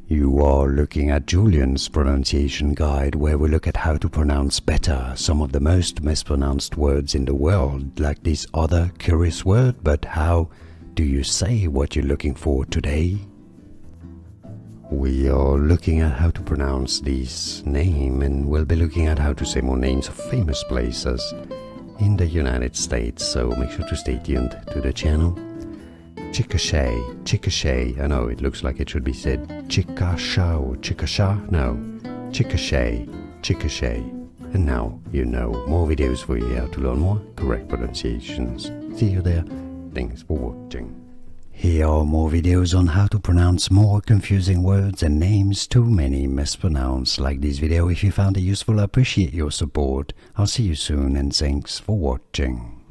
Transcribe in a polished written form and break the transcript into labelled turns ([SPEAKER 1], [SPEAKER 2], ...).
[SPEAKER 1] You are looking at Julian's pronunciation guide, where we look at how to pronounce better some of the most mispronounced words in the world, like this other curious word. But how do you say what you're looking for today? We are looking at how to pronounce this name, and we'll be looking at how to say more names of famous places in the United States, so make sure to stay tuned to the channel. Chickasha, Chickasha. I know it looks like it should be said Chickasha or Chickasha. No, Chickasha, Chickasha. And now you know. More videos for you how to learn more correct pronunciations. See you there. Thanks for watching. Here are more videos on how to pronounce more confusing words and names too many mispronounced. Like this video if you found it useful. I appreciate your support. I'll see you soon and thanks for watching.